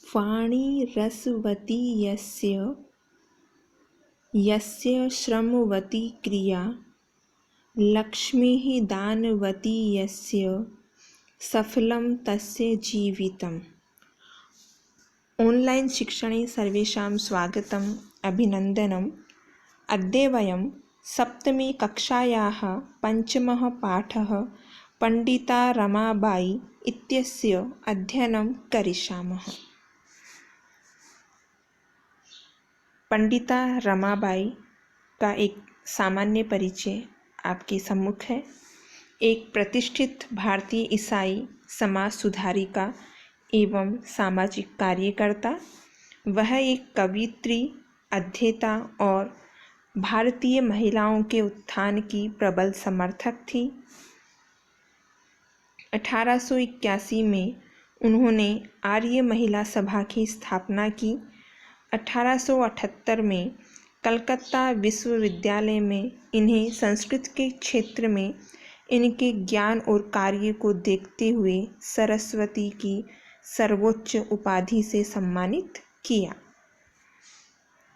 वाणी रसवती यस्य श्रमवती क्रिया, लक्ष्मीः दानवती यस्य सफलं तस्य जीवितम्। ऑनलाइन शिक्षणे सर्वेषां स्वागतम् अभिनन्दनम्। अद्य वयं सप्तमी कक्षायाः पञ्चमः पाठः पंडिता रमाबाई इत्यस्य अध्ययनं करिष्यामः। पंडिता रमाबाई का एक सामान्य परिचय आपके सम्मुख है। एक प्रतिष्ठित भारतीय ईसाई समाज सुधारिका एवं सामाजिक कार्यकर्ता। वह एक कवयित्री, अध्येता और भारतीय महिलाओं के उत्थान की प्रबल समर्थक थी। 1881 में उन्होंने आर्य महिला सभा की स्थापना की। 1878 में कलकत्ता विश्वविद्यालय में इन्हें संस्कृत के क्षेत्र में इनके ज्ञान और कार्य को देखते हुए सरस्वती की सर्वोच्च उपाधि से सम्मानित किया।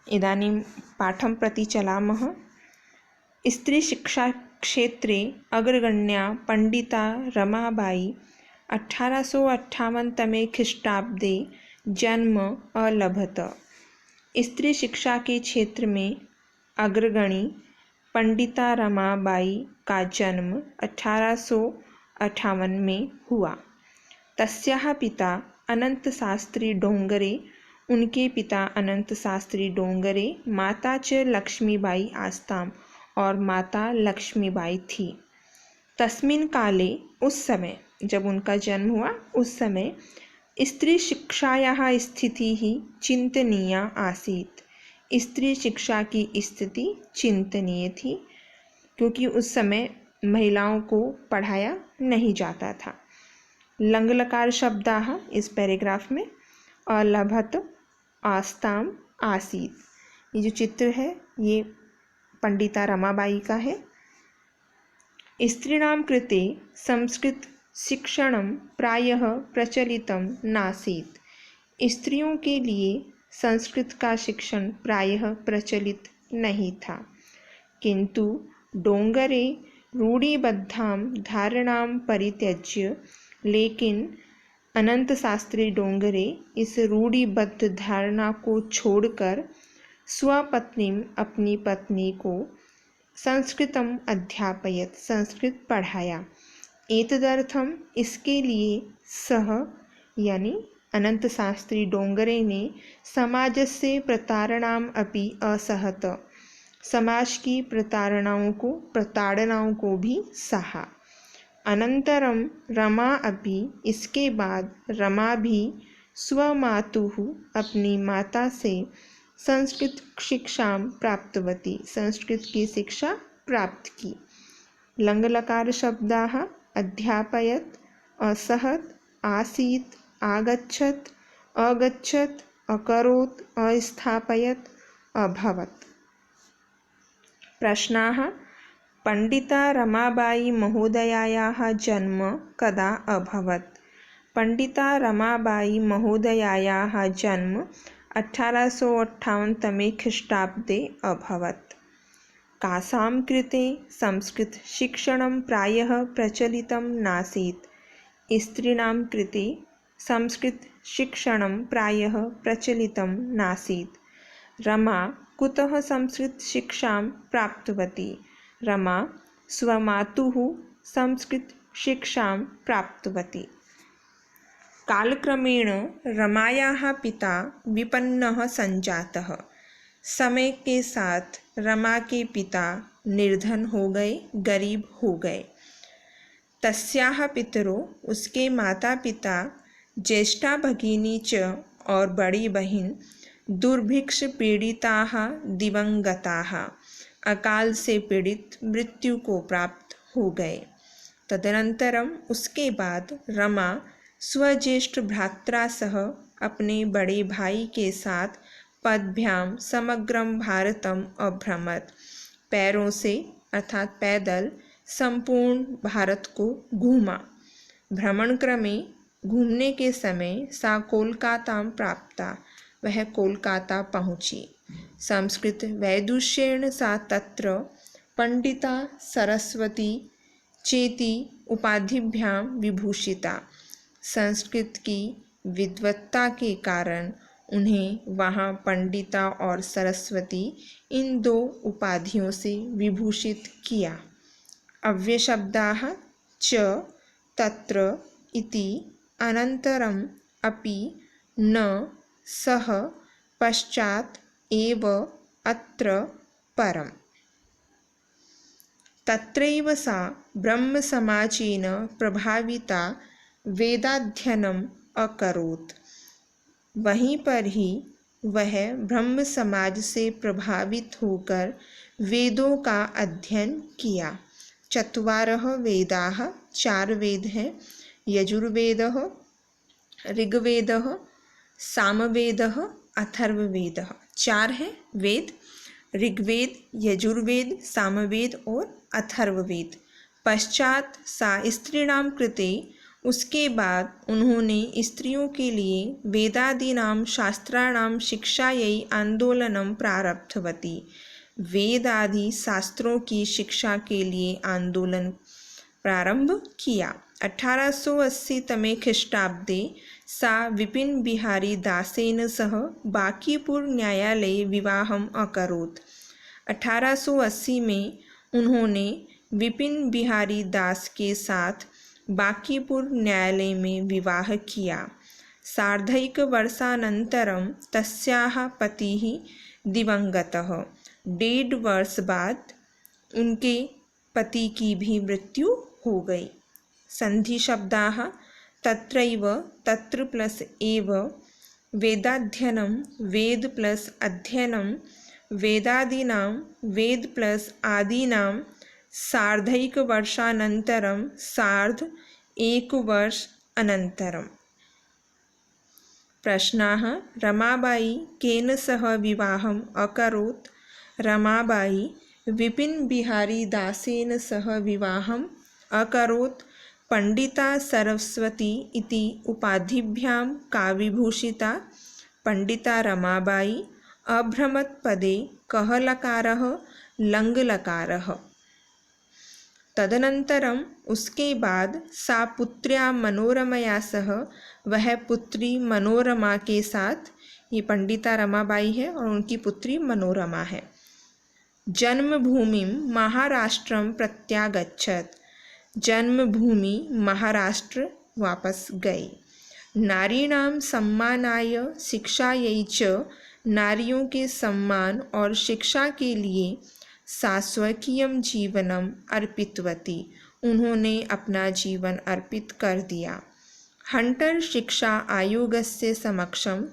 इदानीं पाठं प्रति चलामः। स्त्री शिक्षा क्षेत्रे अग्रगण्या पंडिता रमाबाई 1858 तमे ख्रीष्टाब्दे जन्म अलभत। स्त्री शिक्षा के क्षेत्र में अग्रगणी पंडिता रमाबाई का जन्म 1858 में हुआ। तस्याः पिता अनंत शास्त्री डोंगरे, उनके पिता अनंत शास्त्री डोंगरे, माता च लक्ष्मीबाई आस्ताम और माता लक्ष्मीबाई थी। तस्मिन् काले, उस समय जब उनका जन्म हुआ, उस समय स्त्री शिक्षायाः स्थितिः चिंतनीया आसीत्। स्त्री शिक्षा की स्थिति चिंतनीय थी क्योंकि उस समय महिलाओं को पढ़ाया नहीं जाता था। लंगलकार शब्दाः इस पैराग्राफ में अलभत, आस्ताम, आसीत्। ये जो चित्र है ये पंडिता रमाबाई का है। स्त्रीणां कृते संस्कृत शिक्षणं प्रायः प्रचलितं नासीत्। स्त्रियों के लिए संस्कृत का शिक्षण प्रायः प्रचलित नहीं था, किंतु डोंगरे रूढ़िबद्धां धारणां परित्यज्य, लेकिन अनंत शास्त्री डोंगरे इस रूढ़िबद्ध धारणा को छोड़कर स्वपत्नीम, अपनी पत्नी को संस्कृतम अध्यापयत, संस्कृत पढ़ाया। एतदर्थम, इसके लिए सह यानी अनंत शास्त्री डोंगरे ने समाजस्य प्रताड़नाम अपि असहत, समाज की प्रताड़नाओं को भी सहा। अनंतरम रमा अपि, इसके बाद रमा भी स्वमातुः, अपनी माता से संस्कृत शिक्षां प्राप्तवती, संस्कृत की शिक्षा प्राप्त की। लंगलकार शब्दाः अध्यापयत, असहत, आसीत्, आगच्छत, अगच्छत, अकरोत्, अस्थापयत, अभवत्। प्रश्नाः। पंडिता रमाबाई महोदयायाः जन्म कदा अभवत्? पंडिता रमाबाई महोदयायाः जन्म 1858 तमे ख्रीष्टाब्दे अभवत्। कासां कृते संस्कृत शिक्षणं प्रायः प्रचलितं नासीत्? स्त्रीणां कृते संस्कृत शिक्षणं प्रायः प्रचलितं नासीत्। रमा कुतः संस्कृत शिक्षां प्राप्तवती? रमा स्वमातुः संस्कृत शिक्षां प्राप्तवती। कालक्रमेण रमायाः पिता विपन्नः संजातः। समय के साथ रमा के पिता निर्धन हो गए, गरीब हो गए। तस्याः पितरो, उसके माता पिता, ज्येष्ठा भगिनी च और बड़ी बहन दुर्भिक्ष पीड़िताः दिवंगताः, अकाल से पीड़ित मृत्यु को प्राप्त हो गए। तदनंतरम, उसके बाद रमा स्वज्येष्ठ भ्रात्रा सह अपने बड़े भाई के साथ पदभ्याम समग्रम भारतम अभ्रमत, पैरों से अर्थात पैदल संपूर्ण भारत को घूमा। भ्रमण क्रमे घूमने के समय सा कोलकातां प्राप्ता, वह कोलकाता पहुँची। संस्कृत वैदुष्येण सा तत्र पंडिता सरस्वती चेति उपाधिभ्यां विभूषिता। संस्कृत की विद्वत्ता के कारण उन्हें वहाँ पंडिता और सरस्वती इन दो उपाधियों से विभूषित किया। अव्ययशब्दाः च तत्र इति अनन्तरम् अपि न सह पश्चात् एव अत्र परम्। तत्रैव सा ब्रह्मसमाजेन प्रभाविता वेदाध्ययनम् अकरोत्। वहीं पर ही वह ब्रह्म समाज से प्रभावित होकर वेदों का अध्ययन किया। चत्वारः वेदाः, 4 वेद हैं। यजुर्वेदः, ऋग्वेदः, सामवेदः, अथर्ववेदः। 4 हैं वेद, ऋग्वेद, यजुर्वेद, सामवेद और अथर्ववेद। पश्चात सा स्त्रीणां कृते, उसके बाद उन्होंने स्त्रियों के लिए वेदादीनां शास्त्राणां शिक्षायै आंदोलनं प्रारब्धवती। वेद आदि शास्त्रों की शिक्षा के लिए आंदोलन प्रारंभ किया। 1880 तमे ख्रीष्टाब्दे सा विपिन बिहारी दासेन सह बांकीपुर न्यायालये विवाहम् अकरोत्। 1880 में उन्होंने विपिन बिहारी दास के साथ बांकीपुर न्यायालय में विवाह किया। सार्धैकवर्षानन्तरं तस्याः पतिः दिवंगतः। 1.5 वर्ष बाद उनके पति की भी मृत्यु हो गई। संधि शब्दाः तत्रैव, तत्र प्लस एव, वेदाध्ययनं, वेद प्लस अध्ययनं, वेदादीनां, वेद प्लस आदीनां, सार्धैकवर्षानन्तरं, सार्ध 1 वर्ष अनन्तरम्। प्रश्नाः: रमाबाई केन सह विवाहम् अकरोत्? रमाबाई विपिन बिहारी दासेन सह विवाहम् अकरोत्। पंडिता सरस्वती इति उपाधिभ्यां का विभूषिता? पंडिता रमाबाई। अभ्रमत् पदे कः लकारः? लङ् लकारः। तदनन्तरम, उसके बाद, सा पुत्र्या मनोरमया सह, वह पुत्री मनोरमा के साथ, ये पंडिता रमाबाई है और उनकी पुत्री मनोरमा है, जन्मभूमिं महाराष्ट्रं प्रत्यागच्छत्। जन्मभूमि महाराष्ट्र वापस गई। नारीणां सम्मानाय शिक्षायै च, नारियों के सम्मान और शिक्षा के लिए सा स्वकीयं जीवनम् अर्पितवती, उन्होंने अपना जीवन अर्पित कर दिया। हंटर शिक्षा आयोगस्य समक्षम,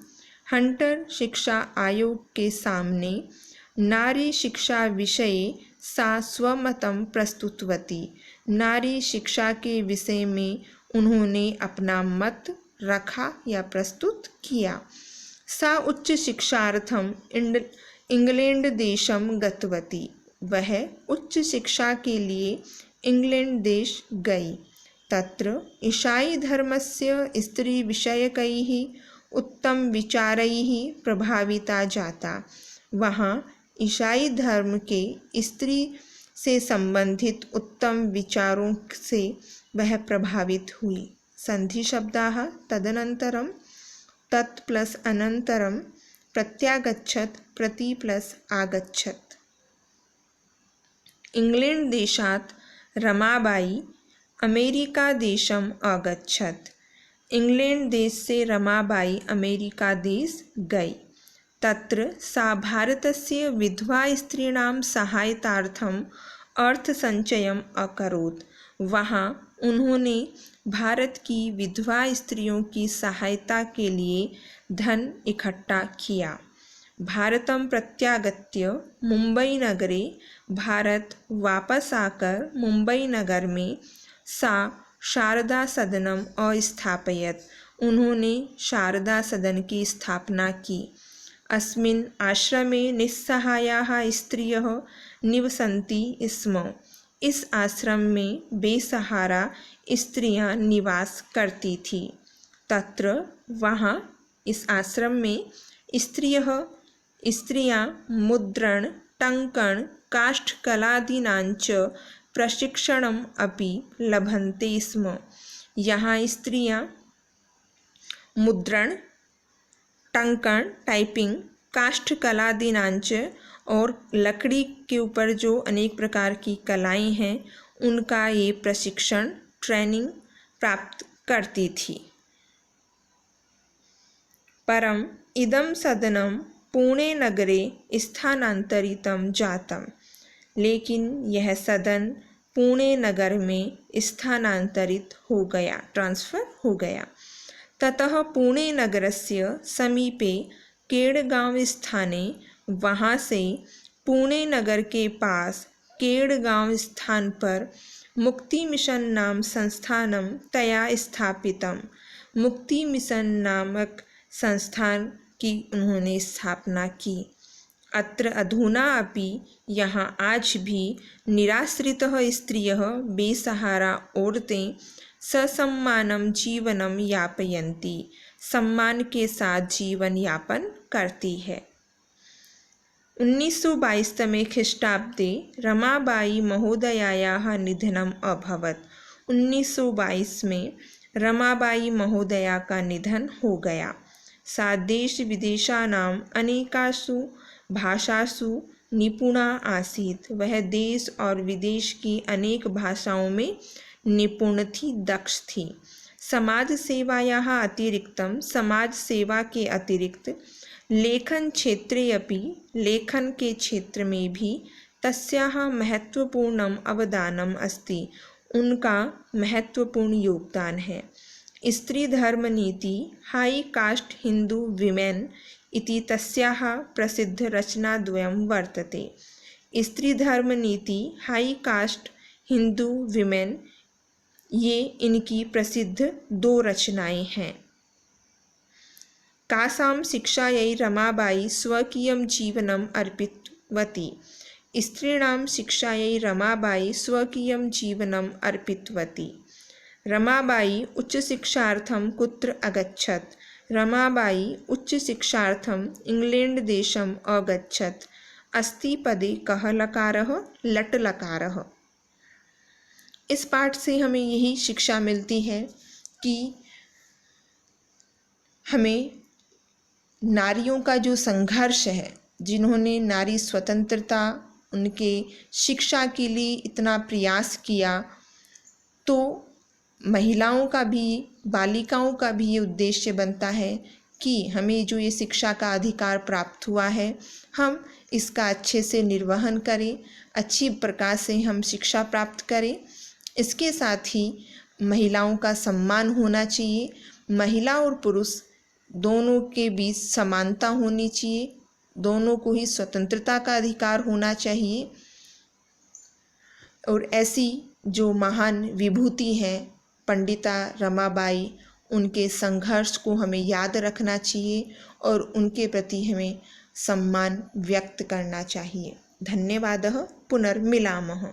हंटर शिक्षा आयोग के सामने, नारी शिक्षा विषये सा स्वमतं प्रस्तुतवती, नारी शिक्षा के विषय में उन्होंने अपना मत रखा या प्रस्तुत किया। सा उच्च शिक्षार्थम इंग्लैंड देशम गतवती, वह उच्च शिक्षा के लिए इंग्लैंड देश गई। तत्र ईसाई धर्मस्य स्त्री विषयकैः उत्तम विचारैः प्रभाविता जाता, वहाँ ईसाई धर्म के स्त्री से संबंधित उत्तम विचारों से वह प्रभावित हुई। संधि शब्दाः तदनन्तरं, तत् प्लस अनन्तरं, प्रत्यागच्छत्, प्रति प्लस आगच्छत्। इंग्लैंड देशात् रमाबाई अमेरिका देशम् अगच्छत्। इंग्लैंड देश से रमाबाई अमेरिका देश गई। तत्र सा भारतस्य विधवा स्त्रीणां सहायतार्थम् अर्थसञ्चयम् अकरोत्, वहाँ उन्होंने भारत की विधवा स्त्रियों की सहायता के लिए धन इकट्ठा किया। भारतं प्रत्यागत्य मुंबई नगरे, भारत वापस आकर मुंबई नगर में, सा शारदा सदनम अस्थापयत्, उन्होंने शारदा सदन की स्थापना की। अस्मिन् आश्रमे निस्सहायाः स्त्रियः निवसन्ति स्म, इस आश्रम में बेसहारा स्त्रियां निवास करती थीं। तत्र वहाँ इस आश्रम में स्त्रियां मुद्रण टङ्कण काष्ठकलादीनाञ्च प्रशिक्षणम् अपि लभन्ते स्म। यहाँ स्त्रियां मुद्रण टंकण टाइपिंग काष्ठकलादीनांच और लकड़ी के ऊपर जो अनेक प्रकार की कलाएं हैं उनका ये प्रशिक्षण ट्रेनिंग प्राप्त करती थी। परम इदं सदनं पुणे नगरे स्थानांतरितं जातम, लेकिन यह सदन पुणे नगर में स्थानांतरित हो गया, ट्रांसफर हो गया। ततः पुणे नगरस्य समीपे केडगांव स्थाने, वहाँ से पुणे नगर के पास केडगांव स्थान पर मुक्ति मिशन नाम संस्थानम तया स्थापितम, मुक्ति मिशन नामक संस्थान की उन्होंने स्थापना की। अत्र अधुना अपि, यहाँ आज भी निराश्रितः स्त्रियः बेसहारा औरतें ससम्मानम जीवनम यापयन्ति, सम्मान के साथ जीवन यापन करती है। 1922 तमे ख्रीष्टाब्दे रमाबाई महोदयायाः निधनम् अभवत्। 1922 में रमाबाई महोदया का निधन हो गया। सा देश विदेशानाम अनेकासु भाषासु निपुणा आसीत्। वह देश और विदेश की अनेक भाषाओं में निपुण थी, दक्ष थी। समाज सेवायाः अतिरिक्तम, समाज सेवा के अतिरिक्त लेखन क्षेत्रे अपि, लेखन के क्षेत्र में भी तस्याः महत्वपूर्णम अवदानम अस्ति, उनका महत्वपूर्ण योगदान है। स्त्री धर्म नीति हाई कास्ट हिंदू विमेन इति तस्याः प्रसिद्ध रचनाद्वयं वर्तते। स्त्री धर्म नीति हाई कास्ट हिंदू विमेन, ये इनकी प्रसिद्ध 2 रचनाएं हैं। कासां शिक्षायै रमाबाई स्वकीयं जीवनम् अर्पितवती। स्त्रीणां शिक्षायै रमाबाई स्वकीयं जीवनम् अर्पितवती। रमाबाई उच्च शिक्षार्थं कुत्र अगच्छत्? रमाबाई उच्च शिक्षार्थं इंग्लैंड देशम् अगच्छत्। अस्ति पदे कः लकारः? लट लकारः। इस पाठ से हमें यही शिक्षा मिलती है कि हमें नारियों का जो संघर्ष है, जिन्होंने नारी स्वतंत्रता, उनके शिक्षा के लिए इतना प्रयास किया, तो महिलाओं का भी, बालिकाओं का भी ये उद्देश्य बनता है कि हमें जो ये शिक्षा का अधिकार प्राप्त हुआ है, हम इसका अच्छे से निर्वहन करें, अच्छी प्रकार से हम शिक्षा प्राप्त करें। इसके साथ ही महिलाओं का सम्मान होना चाहिए, महिला और पुरुष दोनों के बीच समानता होनी चाहिए, दोनों को ही स्वतंत्रता का अधिकार होना चाहिए। और ऐसी जो महान विभूति हैं पंडिता रमाबाई, उनके संघर्ष को हमें याद रखना चाहिए और उनके प्रति हमें सम्मान व्यक्त करना चाहिए। धन्यवादः। पुनर्मिलामः।